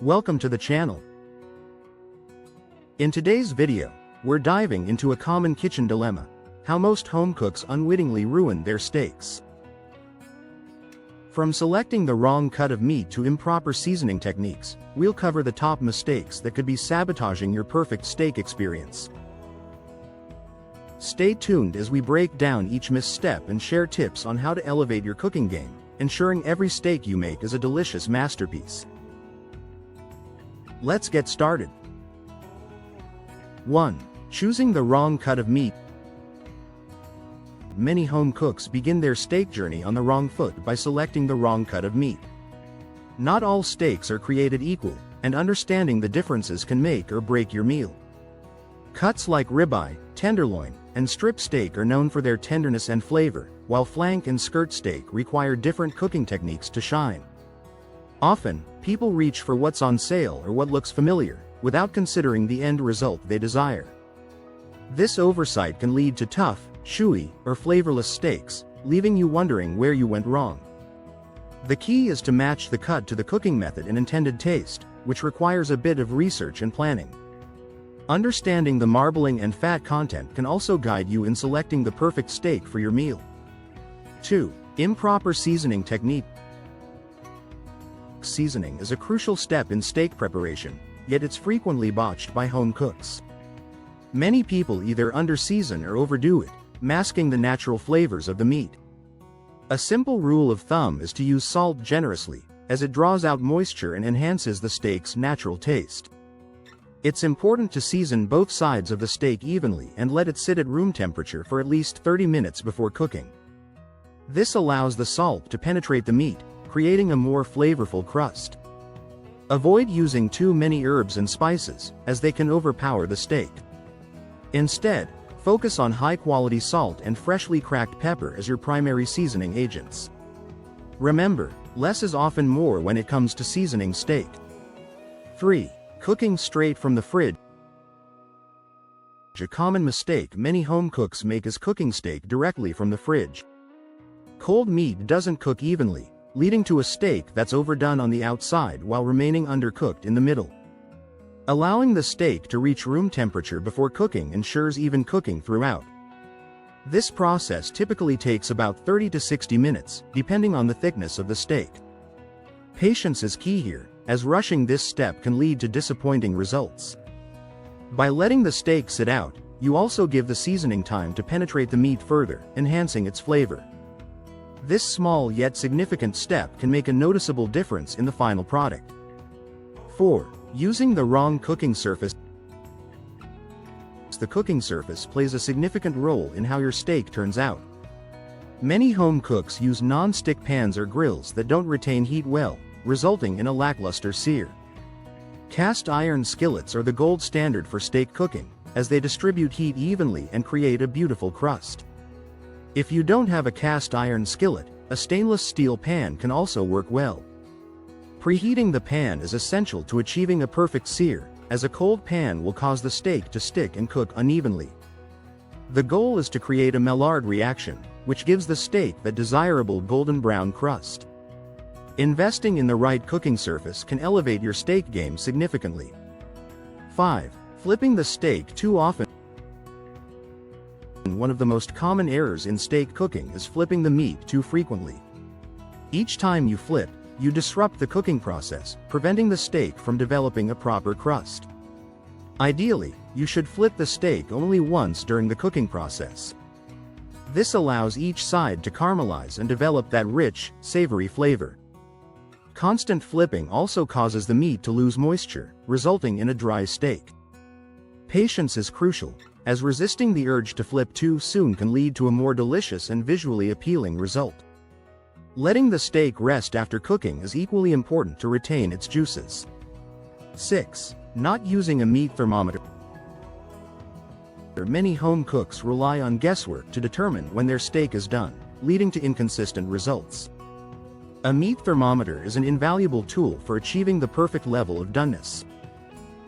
Welcome to the channel. In today's video, we're diving into a common kitchen dilemma: how most home cooks unwittingly ruin their steaks. From selecting the wrong cut of meat to improper seasoning techniques, we'll cover the top mistakes that could be sabotaging your perfect steak experience. Stay tuned as we break down each misstep and share tips on how to elevate your cooking game, ensuring every steak you make is a delicious masterpiece. Let's get started. 1. Choosing the wrong cut of meat. Many home cooks begin their steak journey on the wrong foot by selecting the wrong cut of meat. Not all steaks are created equal, and understanding the differences can make or break your meal. Cuts like ribeye, tenderloin, and strip steak are known for their tenderness and flavor, while flank and skirt steak require different cooking techniques to shine. Often, people reach for what's on sale or what looks familiar, without considering the end result they desire. This oversight can lead to tough, chewy, or flavorless steaks, leaving you wondering where you went wrong. The key is to match the cut to the cooking method and intended taste, which requires a bit of research and planning. Understanding the marbling and fat content can also guide you in selecting the perfect steak for your meal. 2. Improper seasoning technique. Seasoning is a crucial step in steak preparation, yet it's frequently botched by home cooks. Many people either under-season or overdo it, masking the natural flavors of the meat. A simple rule of thumb is to use salt generously, as it draws out moisture and enhances the steak's natural taste. It's important to season both sides of the steak evenly and let it sit at room temperature for at least 30 minutes before cooking. This allows the salt to penetrate the meat, creating a more flavorful crust. Avoid using too many herbs and spices, as they can overpower the steak. Instead, focus on high-quality salt and freshly cracked pepper as your primary seasoning agents. Remember, less is often more when it comes to seasoning steak. 3. Cooking straight from the fridge. A common mistake many home cooks make is cooking steak directly from the fridge. Cold meat doesn't cook evenly, leading to a steak that's overdone on the outside while remaining undercooked in the middle. Allowing the steak to reach room temperature before cooking ensures even cooking throughout. This process typically takes about 30 to 60 minutes, depending on the thickness of the steak. Patience is key here, as rushing this step can lead to disappointing results. By letting the steak sit out, you also give the seasoning time to penetrate the meat further, enhancing its flavor. This small yet significant step can make a noticeable difference in the final product. 4. Using the wrong cooking surface. The cooking surface plays a significant role in how your steak turns out. Many home cooks use non-stick pans or grills that don't retain heat well, resulting in a lackluster sear. Cast iron skillets are the gold standard for steak cooking, as they distribute heat evenly and create a beautiful crust. If you don't have a cast iron skillet, a stainless steel pan can also work well. Preheating the pan is essential to achieving a perfect sear, as a cold pan will cause the steak to stick and cook unevenly. The goal is to create a Maillard reaction, which gives the steak that desirable golden brown crust. Investing in the right cooking surface can elevate your steak game significantly. 5. Flipping the steak too often. One of the most common errors in steak cooking is flipping the meat too frequently. Each time you flip, you disrupt the cooking process, preventing the steak from developing a proper crust. Ideally, you should flip the steak only once during the cooking process. This allows each side to caramelize and develop that rich, savory flavor. Constant flipping also causes the meat to lose moisture, resulting in a dry steak. Patience is crucial, as resisting the urge to flip too soon can lead to a more delicious and visually appealing result. Letting the steak rest after cooking is equally important to retain its juices. 6. Not using a meat thermometer. Many home cooks rely on guesswork to determine when their steak is done, leading to inconsistent results. A meat thermometer is an invaluable tool for achieving the perfect level of doneness.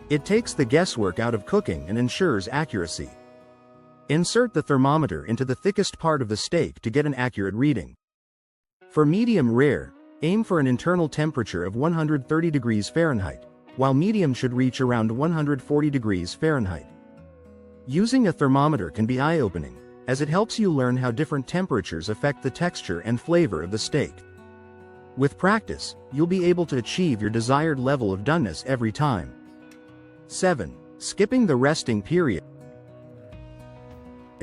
It takes the guesswork out of cooking and ensures accuracy. Insert the thermometer into the thickest part of the steak to get an accurate reading. For medium rare, aim for an internal temperature of 130 degrees Fahrenheit, while medium should reach around 140 degrees Fahrenheit. Using a thermometer can be eye-opening, as it helps you learn how different temperatures affect the texture and flavor of the steak. With practice, you'll be able to achieve your desired level of doneness every time. 7. Skipping the resting period.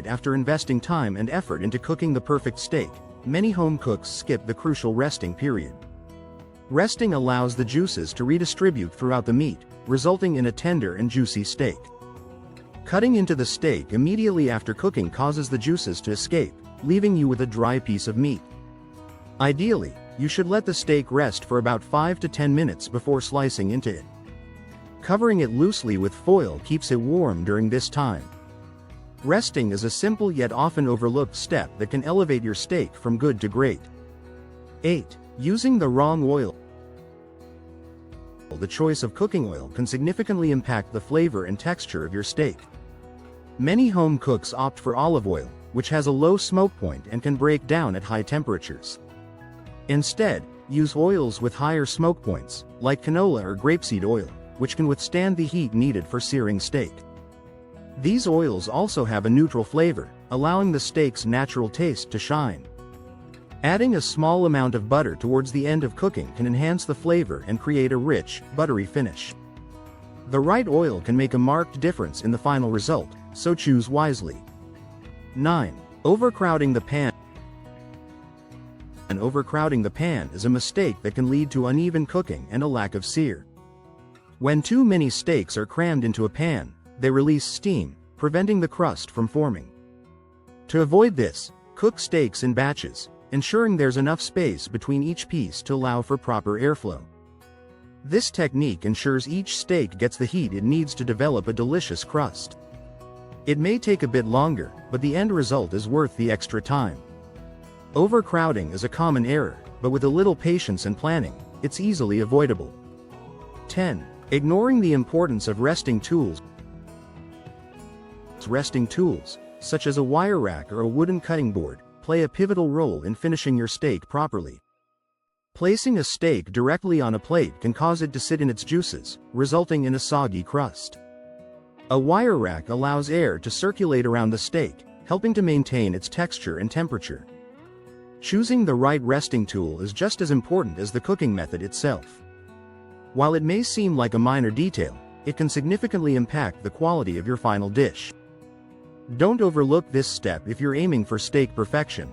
After investing time and effort into cooking the perfect steak, many home cooks skip the crucial resting period. Resting allows the juices to redistribute throughout the meat, resulting in a tender and juicy steak. Cutting into the steak immediately after cooking causes the juices to escape, leaving you with a dry piece of meat. Ideally, you should let the steak rest for about 5 to 10 minutes before slicing into it. Covering it loosely with foil keeps it warm during this time. Resting is a simple yet often overlooked step that can elevate your steak from good to great. 8. Using the wrong oil. The choice of cooking oil can significantly impact the flavor and texture of your steak. Many home cooks opt for olive oil, which has a low smoke point and can break down at high temperatures. Instead, use oils with higher smoke points, like canola or grapeseed oil, which can withstand the heat needed for searing steak. These oils also have a neutral flavor, allowing the steak's natural taste to shine. Adding a small amount of butter towards the end of cooking can enhance the flavor and create a rich, buttery finish. The right oil can make a marked difference in the final result, so choose wisely. 9. Overcrowding the pan. Overcrowding the pan is a mistake that can lead to uneven cooking and a lack of sear. When too many steaks are crammed into a pan, they release steam, preventing the crust from forming. To avoid this, cook steaks in batches, ensuring there's enough space between each piece to allow for proper airflow. This technique ensures each steak gets the heat it needs to develop a delicious crust. It may take a bit longer, but the end result is worth the extra time. Overcrowding is a common error, but with a little patience and planning, it's easily avoidable. 10. Ignoring the importance of resting tools. Resting tools, such as a wire rack or a wooden cutting board, play a pivotal role in finishing your steak properly. Placing a steak directly on a plate can cause it to sit in its juices, resulting in a soggy crust. A wire rack allows air to circulate around the steak, helping to maintain its texture and temperature. Choosing the right resting tool is just as important as the cooking method itself. While it may seem like a minor detail, it can significantly impact the quality of your final dish. Don't overlook this step if you're aiming for steak perfection.